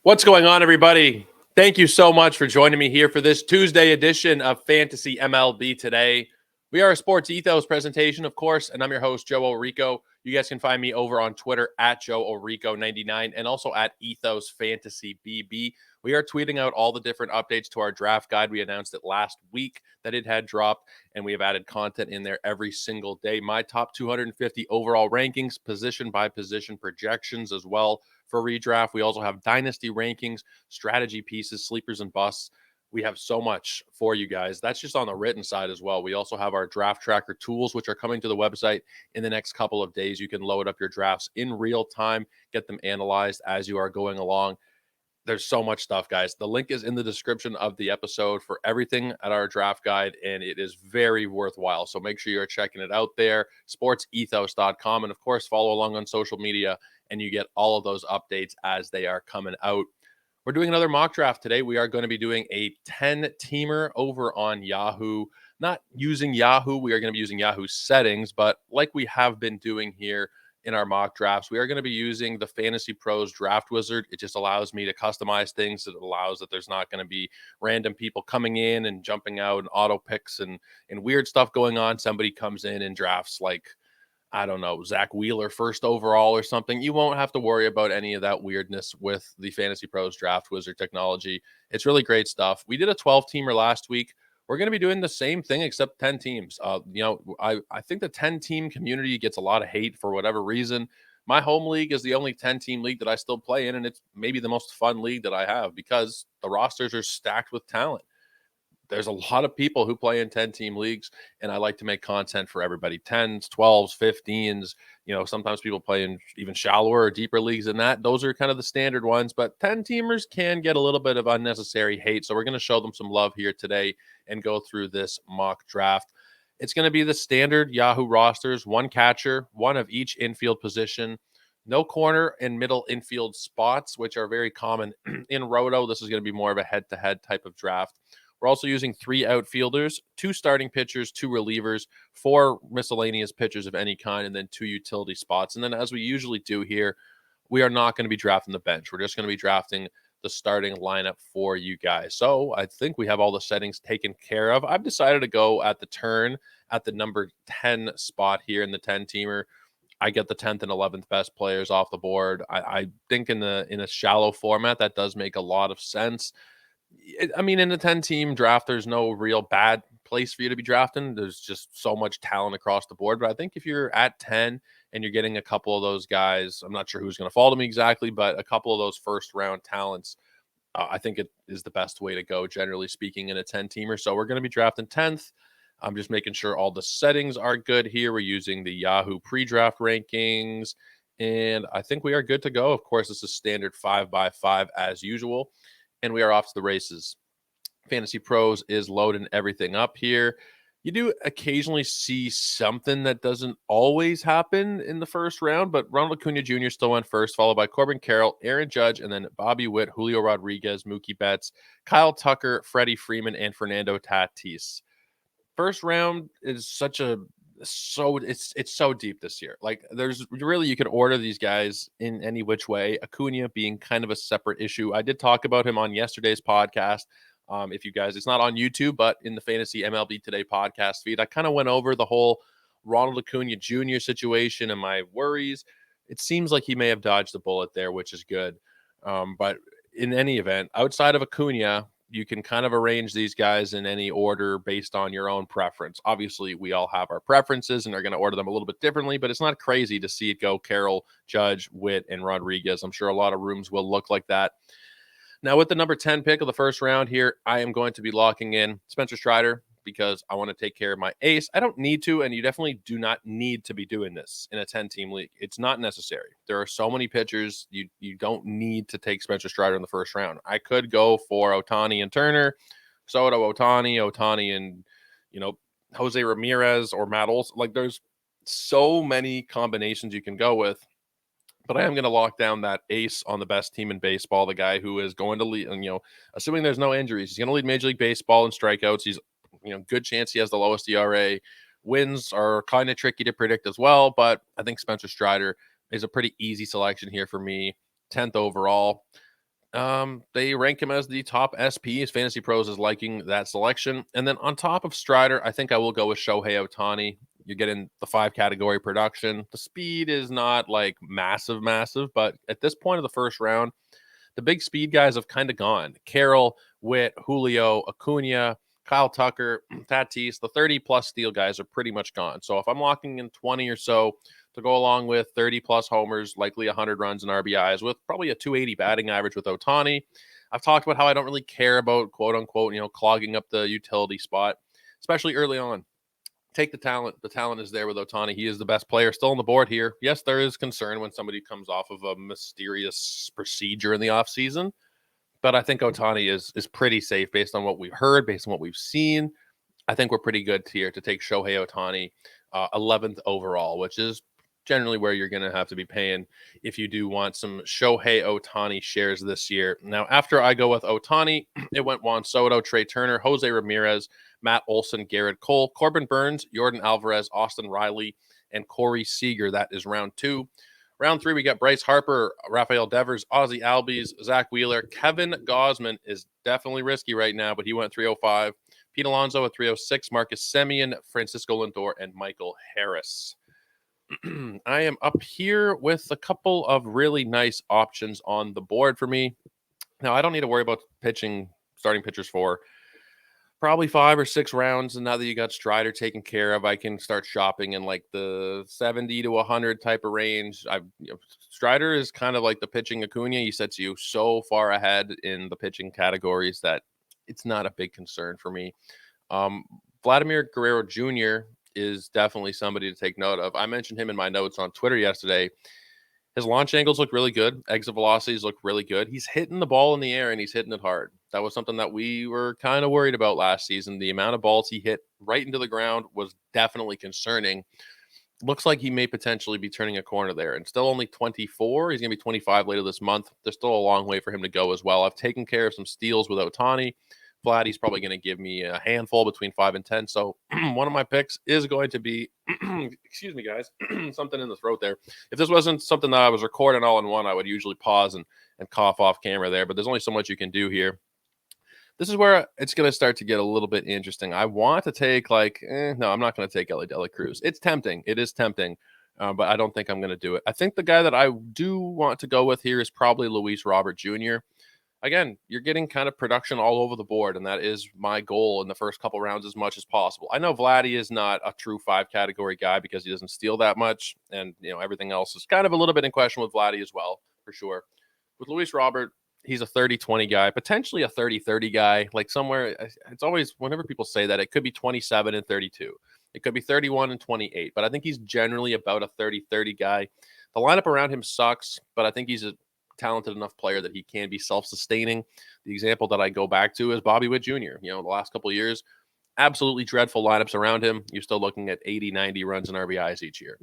What's going on, everybody? Thank you so much for joining me here for this Tuesday edition of Fantasy MLB Today. We are a Sports Ethos presentation, of course, and I'm your host, Joe Orrico. You guys can find me over on Twitter at Joe Orrico99 and also at Ethos Fantasy BB. We are tweeting out all the different updates to our draft guide. We announced it last week that it had dropped, and we have added content in there every single day. My top 250 overall rankings, position by position projections as well for redraft. We also have dynasty rankings, strategy pieces, sleepers and busts. We have so much for you guys. That's just on the written side as well. We also have our draft tracker tools, which are coming to the website in the next couple of days. You can load up your drafts in real time, get them analyzed as you are going along. There's so much stuff, guys. The link is in the description of the episode for everything at our draft guide, and it is very worthwhile. So make sure you're checking it out there, sportsethos.com. And of course, follow along on social media, and you get all of those updates as they are coming out. We're doing another mock draft today. We are going to be doing a 10-teamer over on Yahoo. Not using Yahoo. We are going to be using Yahoo settings, but like we have been doing here in our mock drafts, we are going to be using the Fantasy Pros Draft Wizard. It just allows me to customize things. It allows that there's not going to be random people coming in and jumping out and auto picks and weird stuff going on. Somebody comes in and drafts like, I don't know, Zach Wheeler first overall or something. You won't have to worry about any of that weirdness with the Fantasy Pros Draft Wizard technology. It's really great stuff. We did a 12-teamer last week. We're going to be doing the same thing except 10 teams. I think the 10-team community gets a lot of hate for whatever reason. My home league is the only 10-team league that I still play in, and it's maybe the most fun league that I have because the rosters are stacked with talent. There's a lot of people who play in 10-team leagues, and I like to make content for everybody. 10s, 12s, 15s. Sometimes people play in even shallower or deeper leagues than that. Those are kind of the standard ones, but 10-teamers can get a little bit of unnecessary hate. So we're going to show them some love here today and go through this mock draft. It's going to be the standard Yahoo rosters, one catcher, one of each infield position, no corner and middle infield spots, which are very common in Roto. This is going to be more of a head-to-head type of draft. We're also using 3 outfielders, 2 starting pitchers, 2 relievers, 4 miscellaneous pitchers of any kind, and then 2 utility spots. And then as we usually do here, we are not going to be drafting the bench. We're just going to be drafting the starting lineup for you guys. So I think we have all the settings taken care of. I've decided to go at the turn at the number 10 spot here in the 10-teamer. I get the 10th and 11th best players off the board. I think in a shallow format, that does make a lot of sense. In a 10-team draft, there's no real bad place for you to be drafting. There's just so much talent across the board. But I think if you're at 10 and you're getting a couple of those guys, I'm not sure who's going to fall to me exactly, but a couple of those first-round talents, I think it is the best way to go, generally speaking, in a 10-teamer. So we're going to be drafting 10th. I'm just making sure all the settings are good here. We're using the Yahoo pre-draft rankings, and I think we are good to go. Of course, this is standard 5x5 as usual. And we are off to the races. Fantasy Pros is loading everything up here. You do occasionally see something that doesn't always happen in the first round, but Ronald Acuna Jr. still went first, followed by Corbin Carroll, Aaron Judge, and then Bobby Witt, Julio Rodriguez, Mookie Betts, Kyle Tucker, Freddie Freeman, and Fernando Tatis. First round is it's so deep this year. Like there's really, you could order these guys in any which way. Acuna being kind of a separate issue. I did talk about him on yesterday's podcast. If you guys, it's not on YouTube, but in the Fantasy MLB Today podcast feed, I kind of went over the whole Ronald Acuna Jr. situation and my worries. It seems like he may have dodged the bullet there, which is good. But in any event, outside of Acuna, you can kind of arrange these guys in any order based on your own preference. Obviously, we all have our preferences and are going to order them a little bit differently, but it's not crazy to see it go Carroll, Judge, Witt, and Rodriguez. I'm sure a lot of rooms will look like that. Now, with the number 10 pick of the first round here, I am going to be locking in Spencer Strider because I want to take care of my ace. I don't need to, and you definitely do not need to be doing this in a 10-team league. It's not necessary. There are so many pitchers. You don't need to take Spencer Strider in the first round. I could go for Ohtani and Turner, Soto, Ohtani and, Jose Ramirez or Matt Olson. Like, there's so many combinations you can go with. But I am going to lock down that ace on the best team in baseball, the guy who is going to lead, assuming there's no injuries, he's going to lead Major League Baseball in strikeouts. He's, good chance he has the lowest ERA. Wins are kind of tricky to predict as well, but I think Spencer Strider is a pretty easy selection here for me. 10th overall. They rank him as the top SP. His Fantasy Pros is liking that selection. And then on top of Strider, I think I will go with Shohei Ohtani. You're getting the 5 category production. The speed is not like massive, but at this point of the first round, the big speed guys have kind of gone. Carroll, Witt, Julio, Acuna, Kyle Tucker, Tatis, the 30 plus steal guys are pretty much gone. So if I'm locking in 20 or so to go along with 30 plus homers, likely 100 runs and RBIs with probably a 280 batting average with Ohtani. I've talked about how I don't really care about quote unquote, clogging up the utility spot, especially early on. Take the talent. The talent is there with Ohtani. He is the best player still on the board here. Yes, there is concern when somebody comes off of a mysterious procedure in the offseason, but I think Ohtani is pretty safe based on what we've heard, based on what we've seen. I think we're pretty good here to take Shohei Ohtani 11th overall, which is generally where you're going to have to be paying if you do want some Shohei Ohtani shares this year. Now, after I go with Ohtani, it went Juan Soto, Trey Turner, Jose Ramirez, Matt Olson, Garrett Cole, Corbin Burns, Jordan Alvarez, Austin Riley, and Corey Seager. That is round 2. Round 3, we got Bryce Harper, Rafael Devers, Ozzie Albies, Zach Wheeler. Kevin Gausman is definitely risky right now, but he went 305. Pete Alonso at 306, Marcus Semien, Francisco Lindor, and Michael Harris. I am up here with a couple of really nice options on the board for me. Now, I don't need to worry about starting pitchers for probably 5 or 6 rounds. And now that you got Strider taken care of, I can start shopping in like the 70 to 100 type of range. Strider is kind of like the pitching Acuna. He sets you so far ahead in the pitching categories that it's not a big concern for me. Vladimir Guerrero Jr. is definitely somebody to take note of. I mentioned him in my notes on Twitter yesterday. His launch angles look really good. Exit velocities look really good. He's hitting the ball in the air and he's hitting it hard. That was something that we were kind of worried about last season. The amount of balls he hit right into the ground was definitely concerning. Looks like he may potentially be turning a corner there, and still only 24. He's going to be 25 later this month. There's still a long way for him to go as well. I've taken care of some steals with Ohtani. Vladdy's probably going to give me a handful between 5 and 10. So one of my picks is going to be, excuse me, guys, something in the throat there. If this wasn't something that I was recording all in one, I would usually pause and cough off camera there. But there's only so much you can do here. This is where it's going to start to get a little bit interesting. I want to take no, I'm not going to take Elly De La Cruz. It's tempting. It is tempting. But I don't think I'm going to do it. I think the guy that I do want to go with here is probably Luis Robert Jr. Again, you're getting kind of production all over the board, and that is my goal in the first couple rounds as much as possible. I know Vladdy is not a true 5-category guy because he doesn't steal that much, and everything else is kind of a little bit in question with Vladdy as well, for sure. With Luis Robert, he's a 30-20 guy, potentially a 30-30 guy, like somewhere. It's always, whenever people say that, it could be 27 and 32. It could be 31 and 28, but I think he's generally about a 30-30 guy. The lineup around him sucks, but I think he's a talented enough player that he can be self-sustaining. The example that I go back to is Bobby Witt Jr. The last couple of years, absolutely dreadful lineups around him. You're still looking at 80, 90 runs and RBIs each year.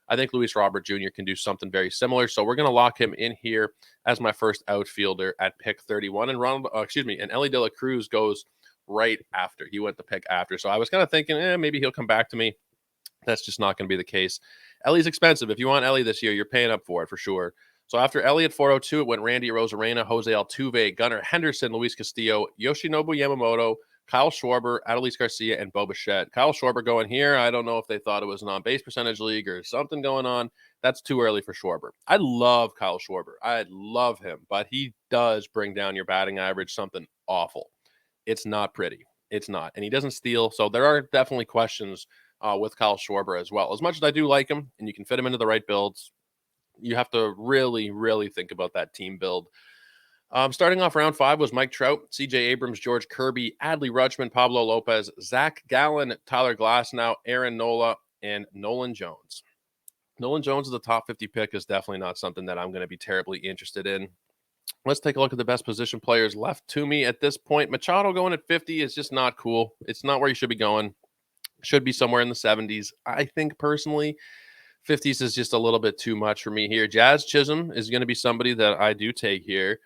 I think Luis Robert Jr. can do something very similar. So we're going to lock him in here as my first outfielder at pick 31. And and Elly De La Cruz goes right after. He went the pick after. So I was kind of thinking, maybe he'll come back to me. That's just not going to be the case. Elly's expensive. If you want Elly this year, you're paying up for it for sure. So after Elly at 402, it went Randy Arozarena, Jose Altuve, Gunnar Henderson, Luis Castillo, Yoshinobu Yamamoto, Kyle Schwarber, Adolis Garcia, and Bo Bichette. Kyle Schwarber going here. I don't know if they thought it was an on-base percentage league or something going on. That's too early for Schwarber. I love Kyle Schwarber. I love him, but he does bring down your batting average something awful. It's not pretty. It's not. And he doesn't steal. So there are definitely questions with Kyle Schwarber as well. As much as I do like him, and you can fit him into the right builds, you have to really, really think about that team build. Starting off round 5 was Mike Trout, C.J. Abrams, George Kirby, Adley Rutschman, Pablo Lopez, Zach Gallen, Tyler Glasnow, Aaron Nola, and Nolan Jones. Nolan Jones is the top 50 pick is definitely not something that I'm going to be terribly interested in. Let's take a look at the best position players left to me at this point. Machado going at 50 is just not cool. It's not where you should be going. Should be somewhere in the 70s. I think personally, 50s is just a little bit too much for me here. Jazz Chisholm is going to be somebody that I do take here.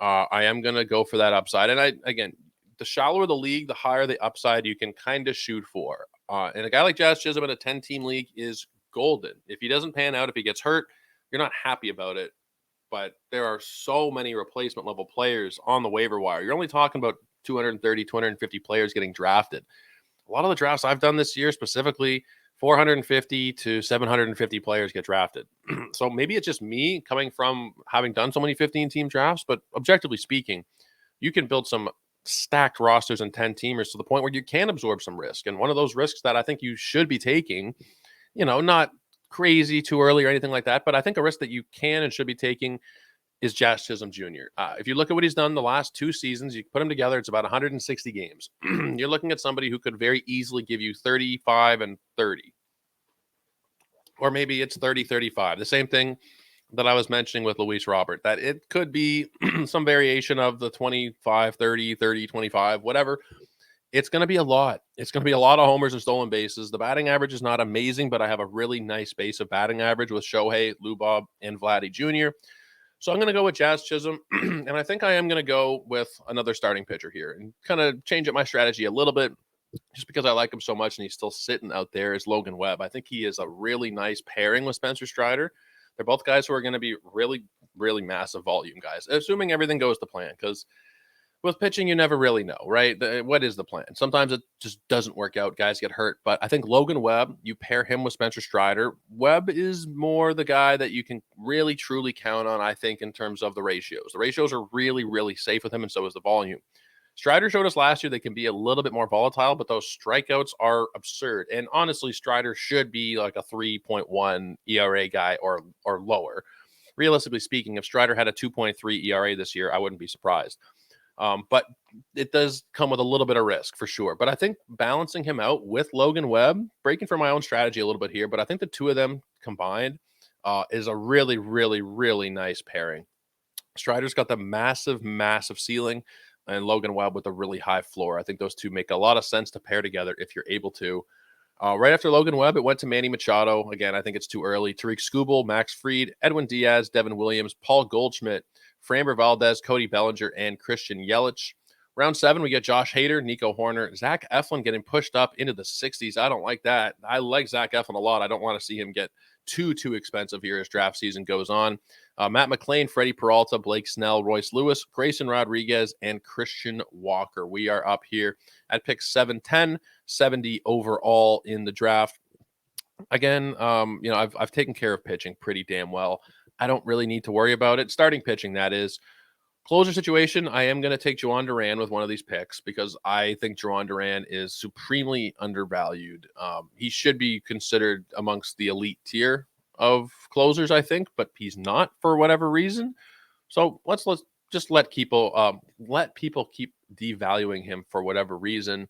I am going to go for that upside. And again, the shallower the league, the higher the upside you can kind of shoot for. And a guy like Jazz Chisholm in a 10-team league is golden. If he doesn't pan out, if he gets hurt, you're not happy about it. but there are so many replacement level players on the waiver wire. You're only talking about 230, 250 players getting drafted. A lot of the drafts I've done this year, specifically 450 to 750 players get drafted. So maybe it's just me coming from having done so many 15-team drafts, but objectively speaking, you can build some stacked rosters and 10-teamers to the point where you can absorb some risk. And one of those risks that I think you should be taking, not crazy too early or anything like that, but I think a risk that you can and should be taking is Jazz Chisholm Jr. If you look at what he's done the last 2 seasons, you put them together, it's about 160 games. You're looking at somebody who could very easily give you 35 and 30. Or maybe it's 30-35. The same thing that I was mentioning with Luis Robert, that it could be some variation of the 25-30, 30-25, whatever. It's going to be a lot. It's going to be a lot of homers and stolen bases. The batting average is not amazing, but I have a really nice base of batting average with Shohei, Lubob, and Vladdy Jr. So I'm going to go with Jazz Chisholm, and I think I am going to go with another starting pitcher here and kind of change up my strategy a little bit just because I like him so much and he's still sitting out there is Logan Webb. I think he is a really nice pairing with Spencer Strider. They're both guys who are going to be really, really massive volume guys, assuming everything goes to plan, because with pitching, you never really know, right? What is the plan? Sometimes it just doesn't work out. Guys get hurt. But I think Logan Webb, you pair him with Spencer Strider. Webb is more the guy that you can really, truly count on, I think, in terms of the ratios. The ratios are really, really safe with him, and so is the volume. Strider showed us last year they can be a little bit more volatile, but those strikeouts are absurd. And honestly, Strider should be like a 3.1 ERA guy or lower. Realistically speaking, if Strider had a 2.3 ERA this year, I wouldn't be surprised. But it does come with a little bit of risk for sure. But I think balancing him out with Logan Webb, breaking from my own strategy a little bit here, but I think the two of them combined is a really, really, really nice pairing. Strider's got the massive, massive ceiling, and Logan Webb with a really high floor. I think those two make a lot of sense to pair together if you're able to. Right after Logan Webb, it went to Manny Machado. Again, I think it's too early. Tariq Skubal, Max Fried, Edwin Diaz, Devin Williams, Paul Goldschmidt, Framber Valdez, Cody Bellinger, and Christian Yelich. Round 7, we get Josh Hader, Nico Horner, Zach Eflin getting pushed up into the 60s. I don't like that. I like Zach Eflin a lot. I don't want to see him get too expensive here as draft season goes on. Matt McClain, Freddie Peralta, Blake Snell, Royce Lewis, Grayson Rodriguez, and Christian Walker. We are up here at pick 710, 70 overall in the draft. Again, I've taken care of pitching pretty damn well. I don't really need to worry about it. Starting pitching, that is. Closer situation, I am going to take Juan Duran with one of these picks because I think Juan Duran is supremely undervalued. He should be considered amongst the elite tier of closers, I think, but he's not for whatever reason. So let's just let people keep devaluing him for whatever reason.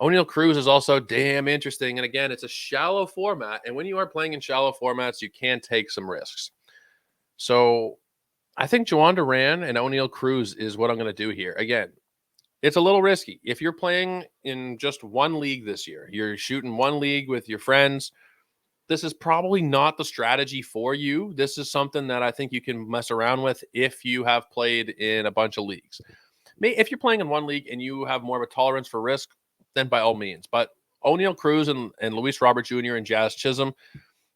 O'Neal Cruz is also damn interesting. And again, it's a shallow format. And when you are playing in shallow formats, you can take some risks. So I think Juan Duran and O'Neal Cruz is what I'm going to do here. Again, it's a little risky. If you're playing in just one league this year, you're shooting one league with your friends, this is probably not the strategy for you. This is something that I think you can mess around with if you have played in a bunch of leagues. If you're playing in one league and you have more of a tolerance for risk, then by all means. But O'Neal Cruz and Luis Robert Jr. and Jazz Chisholm,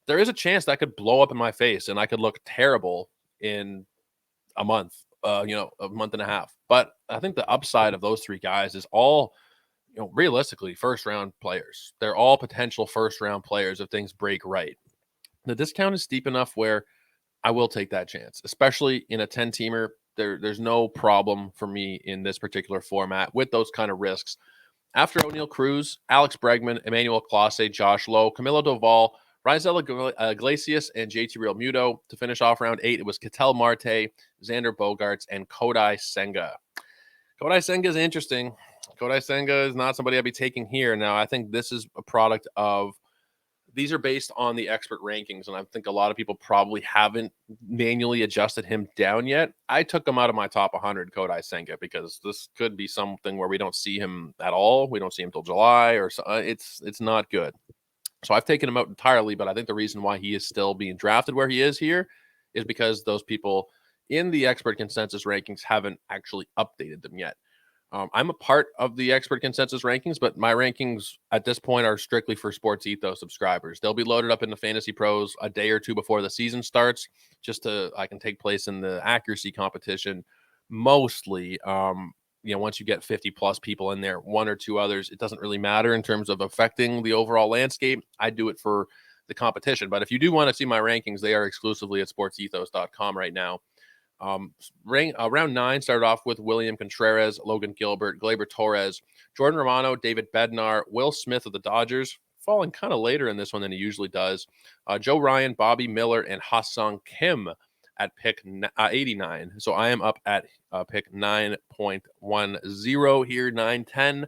there is a chance that could blow up in my face and I could look terrible in a month, a month and a half. But I think the upside of those three guys is all, realistically first round players. They're all potential first round players if things break right. The discount is steep enough where I will take that chance, especially in a 10-teamer. There's no problem for me in this particular format with those kind of risks. After O'Neal Cruz, Alex Bregman, Emmanuel Clase, Josh Lowe, Camilo Doval, Raisel Iglesias, and JT Realmuto. To finish off round 8, it was Ketel Marte, Xander Bogaerts, and Kodai Senga. Kodai Senga is interesting. Kodai Senga is not somebody I'd be taking here. Now, I think this is a product of, these are based on the expert rankings, and I think a lot of people probably haven't manually adjusted him down yet. I took him out of my top 100, Kodai Senga, because this could be something where we don't see him at all. We don't see him till July, or so. It's not good. So I've taken him out entirely, but I think the reason why he is still being drafted where he is here is because those people in the expert consensus rankings haven't actually updated them yet. I'm a part of the expert consensus rankings, but my rankings at this point are strictly for SportsEthos subscribers. They'll be loaded up in the Fantasy Pros a day or two before the season starts, just to I can take place in the accuracy competition. Mostly, once you get 50 plus people in there, one or two others, it doesn't really matter in terms of affecting the overall landscape. I do it for the competition. But if you do want to see my rankings, they are exclusively at sportsethos.com right now. Round 9 started off with William Contreras, Logan Gilbert, Gleyber Torres, Jordan Romano, David Bednar, Will Smith of the Dodgers, falling kind of later in this one than he usually does. Joe Ryan, Bobby Miller, and Ha-Sung Kim at pick 89. So I am up at pick 9.10 here, 910.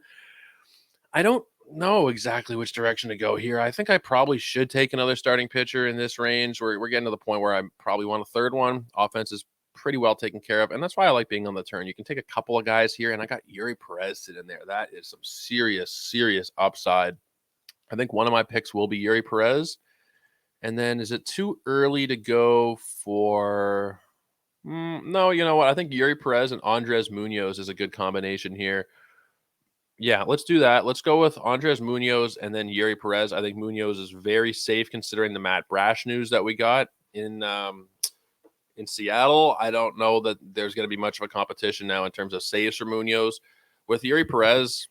I don't know exactly which direction to go here. I think I probably should take another starting pitcher in this range. We're getting to the point where I probably want a third one. Offense is pretty well taken care of, and that's why I like being on the turn. You can take a couple of guys here, and I got Yuri Perez sitting there. That is some serious upside. I think one of my picks will be Yuri Perez. And then is it too early to go for... No, you know what? I think Yuri Perez and Andres Munoz is a good combination here. Yeah, let's do that. Let's go with Andres Munoz and then Yuri Perez. I think Munoz is very safe considering the Matt Brash news that we got in Seattle. I don't know that there's going to be much of a competition now in terms of saves for Munoz. With Yuri Perez,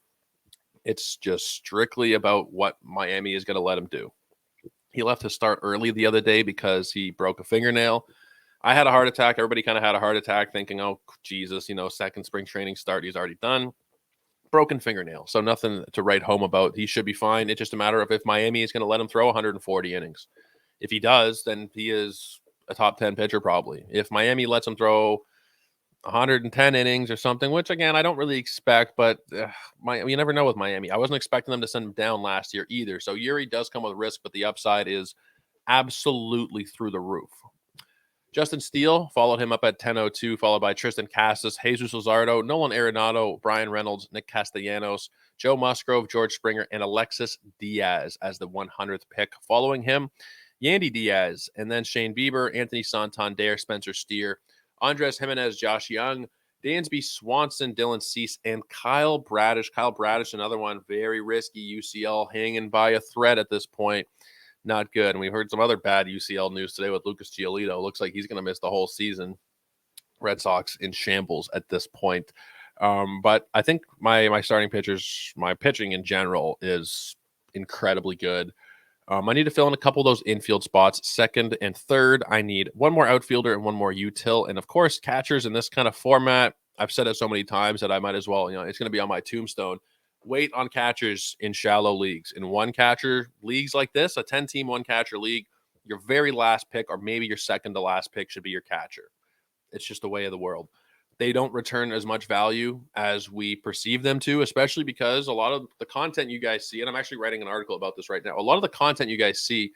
it's just strictly about what Miami is going to let him do. He left his start early the other day because he broke a fingernail. I had a heart attack. Everybody kind of had a heart attack thinking, oh, Jesus, second spring training start, he's already done. Broken fingernail. So nothing to write home about. He should be fine. It's just a matter of if Miami is going to let him throw 140 innings. If he does, then he is a top 10 pitcher probably. If Miami lets him throw 110 innings or something, which again, I don't really expect, but you never know with Miami. I wasn't expecting them to send him down last year either. So Yuri does come with risk, but the upside is absolutely through the roof. Justin Steele followed him up at 10:02, followed by Tristan Casas, Jesus Luzardo, Nolan Arenado, Brian Reynolds, Nick Castellanos, Joe Musgrove, George Springer, and Alexis Diaz as the 100th pick. Following him, Yandy Diaz, and then Shane Bieber, Anthony Santander, Spencer Steer, Andres Jimenez, Josh Young, Dansby Swanson, Dylan Cease, and Kyle Bradish. Kyle Bradish, another one, very risky UCL, hanging by a thread at this point. Not good. And we heard some other bad UCL news today with Lucas Giolito. Looks like he's going to miss the whole season. Red Sox in shambles at this point. But I think my starting pitchers, my pitching in general is incredibly good. I need to fill in a couple of those infield spots. Second and third, I need one more outfielder and one more util. And of course, catchers in this kind of format, I've said it so many times that I might as well, it's going to be on my tombstone. Wait on catchers in shallow leagues. In one catcher leagues like this, a 10-team one catcher league, your very last pick or maybe your second to last pick should be your catcher. It's just the way of the world. They don't return as much value as we perceive them to, especially because a lot of the content you guys see, and I'm actually writing an article about this right now, a lot of the content you guys see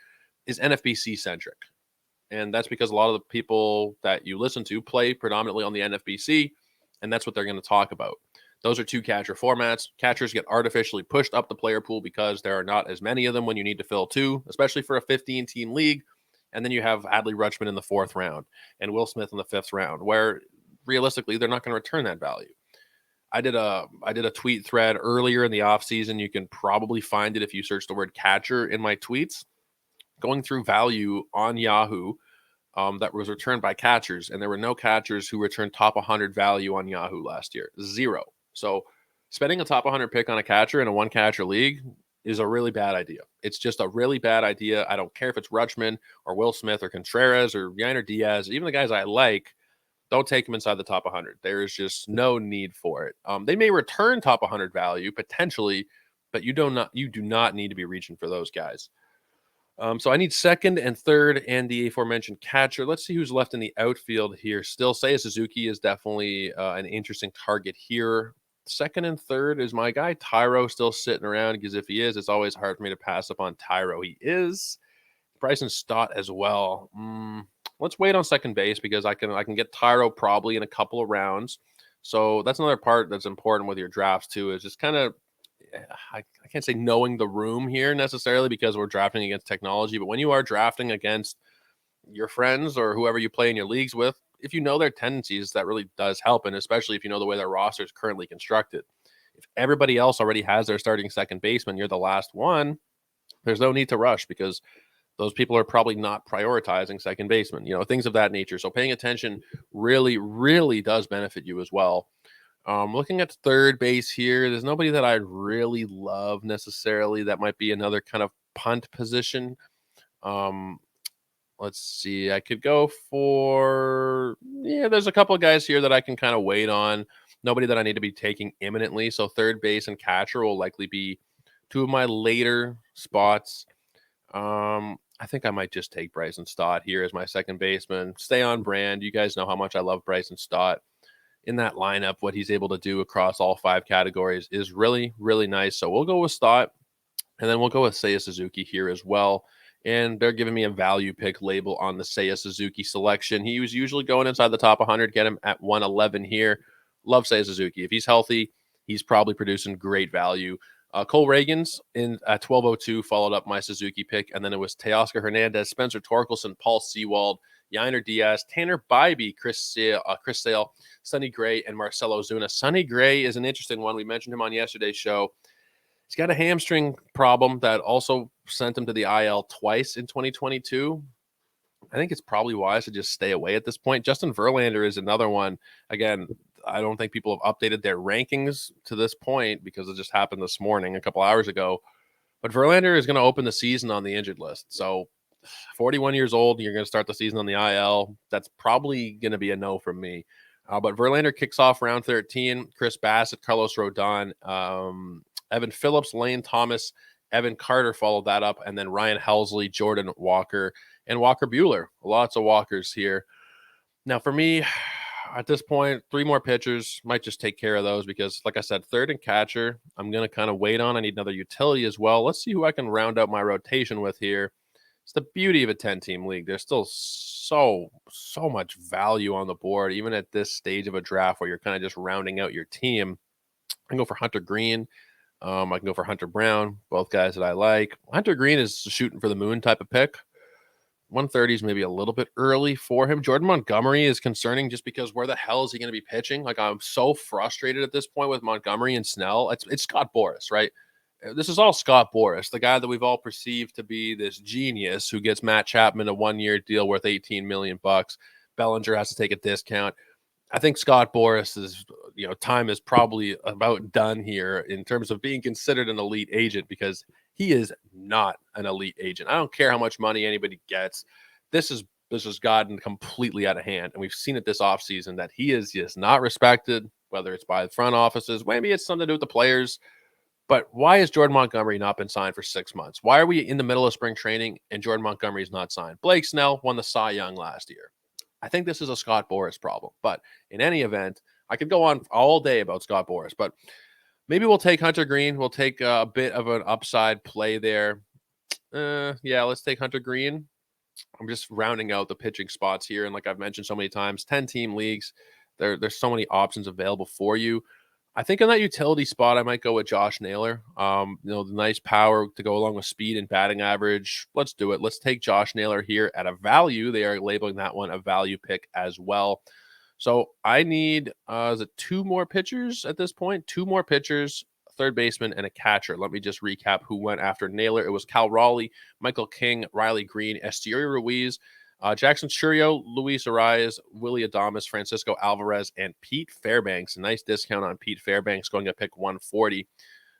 is NFBC centric. And that's because a lot of the people that you listen to play predominantly on the NFBC, and that's what they're going to talk about. Those are two catcher formats. Catchers get artificially pushed up the player pool because there are not as many of them when you need to fill two, especially for a 15-team league. And then you have Adley Rutschman in the 4th round and Will Smith in the 5th round, where realistically they're not going to return that value. I did a tweet thread earlier in the offseason. You can probably find it if you search the word catcher in my tweets, going through value on Yahoo that was returned by catchers. And there were no catchers who returned top 100 value on Yahoo last year. 0. So spending a top 100 pick on a catcher in a one catcher league is a really bad idea. It's just a really bad idea. I don't care if it's Rutschman or Will Smith or Contreras or Yainer Diaz, even the guys I like, don't take them inside the top 100. There is just no need for it. They may return top 100 value potentially, but you do not need to be reaching for those guys. So I need second and third and the aforementioned catcher. Let's see who's left in the outfield here. Still, Seiya Suzuki is definitely an interesting target here. Second and third is my guy Tyro still sitting around, because if he is, it's always hard for me to pass up on Tyro. He is. Bryson Stott as well. Let's wait on second base because I can get Tyro probably in a couple of rounds. So that's another part that's important with your drafts too, is just kind of, I can't say knowing the room here necessarily because we're drafting against technology, but when you are drafting against your friends or whoever you play in your leagues with, if you know their tendencies, that really does help. And especially if you know the way their roster is currently constructed. If everybody else already has their starting second baseman, you're the last one, there's no need to rush because those people are probably not prioritizing second baseman, things of that nature. So paying attention really, really does benefit you as well. Looking at third base here, there's nobody that I really love necessarily. That might be another kind of punt position. Um, let's see. I could go for, there's a couple of guys here that I can kind of wait on. Nobody that I need to be taking imminently. So third base and catcher will likely be two of my later spots. I think I might just take Bryson Stott here as my second baseman. Stay on brand. You guys know how much I love Bryson Stott. In that lineup, what he's able to do across all 5 categories is really, really nice. So we'll go with Stott, and then we'll go with Seiya Suzuki here as well. And they're giving me a value pick label on the Seiya Suzuki selection. He was usually going inside the top 100, get him at 111 here. Love Seiya Suzuki. If he's healthy, he's probably producing great value. Cole Reagans in at 1202 followed up my Suzuki pick, and then it was Teoscar Hernandez, Spencer Torkelson, Paul Sewald, Yainer Diaz, Tanner Bybee, Chris Sale, Sonny Gray, and Marcelo Zuna. Sonny Gray is an interesting one. We mentioned him on yesterday's show. He's got a hamstring problem that also sent him to the IL twice in 2022. I think it's probably wise to just stay away at this point. Justin Verlander is another one. Again, I don't think people have updated their rankings to this point because it just happened this morning, a couple hours ago. But Verlander is going to open the season on the injured list. So 41 years old, you're going to start the season on the IL. That's probably going to be a no from me. But Verlander kicks off round 13. Chris Bassett, Carlos Rodon, Evan Phillips, Lane Thomas, Evan Carter followed that up. And then Ryan Helsley, Jordan Walker, and Walker Buehler. Lots of Walkers here. Now, for me, at this point, 3 more pitchers. Might just take care of those because, like I said, third and catcher, I'm going to kind of wait on. I need another utility as well. Let's see who I can round out my rotation with here. It's the beauty of a 10-team league. There's still so much value on the board, even at this stage of a draft where you're kind of just rounding out your team. I can go for Hunter Green. I can go for Hunter Brown, both guys that I like. Hunter Green is shooting for the moon type of pick. 130 is maybe a little bit early for him. Jordan Montgomery is concerning just because where the hell is he going to be pitching? Like, I'm so frustrated at this point with Montgomery and Snell. It's Scott Boras, right? This is all Scott Boras, the guy that we've all perceived to be this genius who gets Matt Chapman a 1-year deal worth $18 million. Bellinger has to take a discount. I think Scott Boras is, time is probably about done here in terms of being considered an elite agent because he is not an elite agent. I don't care how much money anybody gets. This has gotten completely out of hand. And we've seen it this offseason that he is just not respected, whether it's by the front offices. Maybe it's something to do with the players. But why has Jordan Montgomery not been signed for 6 months? Why are we in the middle of spring training and Jordan Montgomery is not signed? Blake Snell won the Cy Young last year. I think this is a Scott Boras problem. But in any event, I could go on all day about Scott Boras. But maybe we'll take Hunter Green. We'll take a bit of an upside play there. Let's take Hunter Green. I'm just rounding out the pitching spots here. And like I've mentioned so many times, 10-team leagues, there's so many options available for you. I think in that utility spot, I might go with Josh Naylor. The nice power to go along with speed and batting average. Let's do it. Let's take Josh Naylor here at a value. They are labeling that one a value pick as well. So I need, is it 2 more pitchers at this point? 2 more pitchers, third baseman, and a catcher. Let me just recap who went after Naylor. It was Cal Raleigh, Michael King, Riley Green, Esteury Ruiz, Jackson Churio, Luis Arias, Willie Adames, Francisco Alvarez, and Pete Fairbanks. A nice discount on Pete Fairbanks going at pick 140.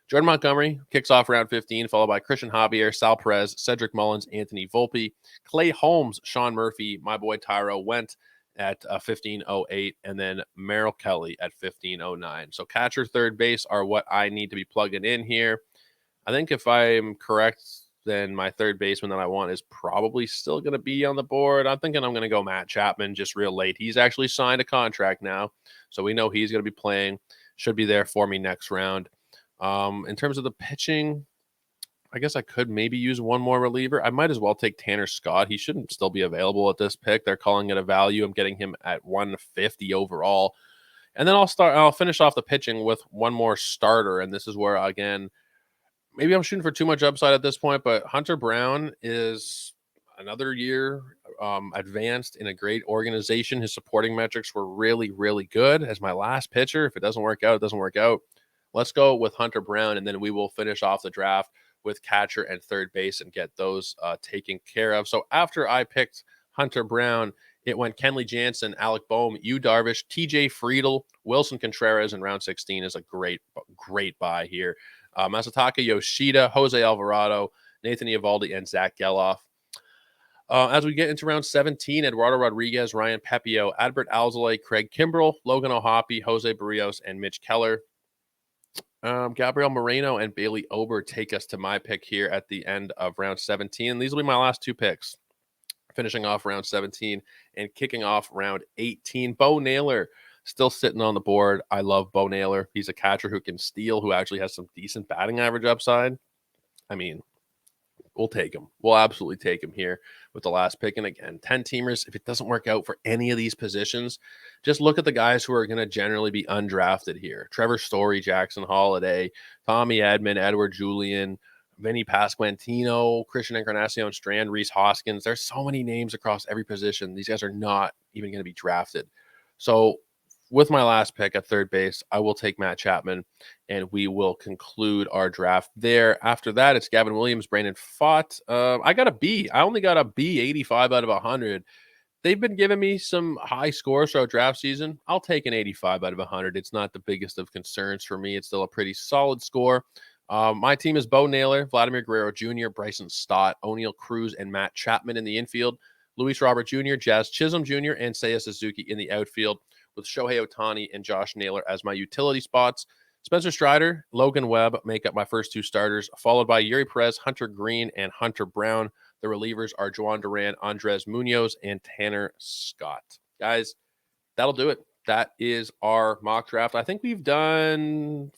Jordan Montgomery kicks off round 15, followed by Christian Javier, Sal Perez, Cedric Mullins, Anthony Volpe, Clay Holmes, Sean Murphy, my boy Tyro went at 1508, and then Merrill Kelly at 1509. So catcher, third base are what I need to be plugging in here. I think if I'm correct, then my third baseman that I want is probably still going to be on the board. I'm thinking I'm going to go Matt Chapman just real late. He's actually signed a contract now, so we know he's going to be playing. Should be there for me next round. In terms of the pitching, I guess I could maybe use one more reliever. I might as well take Tanner Scott. He shouldn't still be available at this pick. They're calling it a value. I'm getting him at 150 overall. And then I'll finish off the pitching with one more starter. And this is where, again, maybe I'm shooting for too much upside at this point, but Hunter Brown is another year advanced in a great organization. His supporting metrics were really, really good. As my last pitcher, if it doesn't work out, it doesn't work out. Let's go with Hunter Brown, and then we will finish off the draft with catcher and third base and get those taken care of. So after I picked Hunter Brown, it went Kenley Jansen, Alec Boehm, Yu Darvish, TJ Friedel, Wilson Contreras in round 16 is a great buy here. Masataka Yoshida, Jose Alvarado, Nathan Eovaldi, and Zach Geloff. As we get into round 17, Eduardo Rodriguez, Ryan Pepio, Adbert Alzolay, Craig Kimbrell, Logan O'Hoppe, Jose Barrios, and Mitch Keller. Gabriel Moreno and Bailey Ober take us to my pick here at the end of round 17. These will be my last two picks, finishing off round 17 and kicking off round 18. Bo Naylor still sitting on the board. I love Bo Naylor. He's a catcher who can steal, who actually has some decent batting average upside. I mean, we'll take him. We'll absolutely take him here with the last pick. And again, 10-teamers, if it doesn't work out for any of these positions, just look at the guys who are going to generally be undrafted here. Trevor Story, Jackson Holiday, Tommy Edman, Edward Julian, Vinny Pasquantino, Christian Encarnacion Strand, Reese Hoskins. There's so many names across every position. These guys are not even going to be drafted. So with my last pick at third base, I will take Matt Chapman, and we will conclude our draft there. After that, it's Gavin Williams, Brandon Pfaadt. I got a B. I only got a B, 85 out of 100. They've been giving me some high scores throughout draft season. I'll take an 85 out of 100. It's not the biggest of concerns for me. It's still a pretty solid score. My team is Bo Naylor, Vladimir Guerrero Jr., Bryson Stott, O'Neill Cruz, and Matt Chapman in the infield. Luis Robert Jr., Jazz Chisholm Jr., and Seiya Suzuki in the outfield, with Shohei Ohtani and Josh Naylor as my utility spots. Spencer Strider, Logan Webb make up my first two starters, followed by Yuri Perez, Hunter Green, and Hunter Brown. The relievers are Juan Duran, Andres Munoz, and Tanner Scott. Guys, that'll do it. That is our mock draft. I think we've done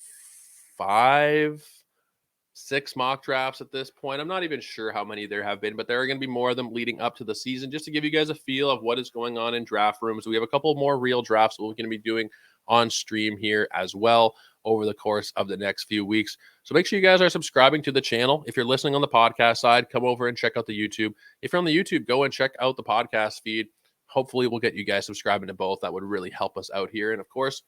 6 mock drafts at this point. I'm not even sure how many there have been, but there are going to be more of them leading up to the season, just to give you guys a feel of what is going on in draft rooms. We have a couple more real drafts we're going to be doing on stream here as well over the course of the next few weeks. So make sure you guys are subscribing to the channel. If you're listening on the podcast side, come over and check out the YouTube. If you're on the YouTube, go and check out the podcast feed. Hopefully we'll get you guys subscribing to both. That would really help us out here. And of course,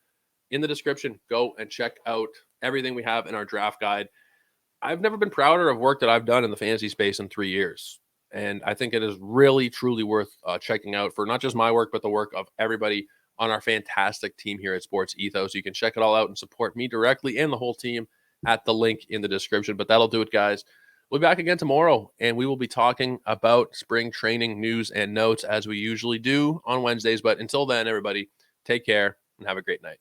in the description, go and check out everything we have in our draft guide. I've never been prouder of work that I've done in the fantasy space in 3 years. And I think it is really, truly worth checking out for not just my work, but the work of everybody on our fantastic team here at Sports Ethos. You can check it all out and support me directly and the whole team at the link in the description. But that'll do it, guys. We'll be back again tomorrow, and we will be talking about spring training news and notes as we usually do on Wednesdays. But until then, everybody, take care and have a great night.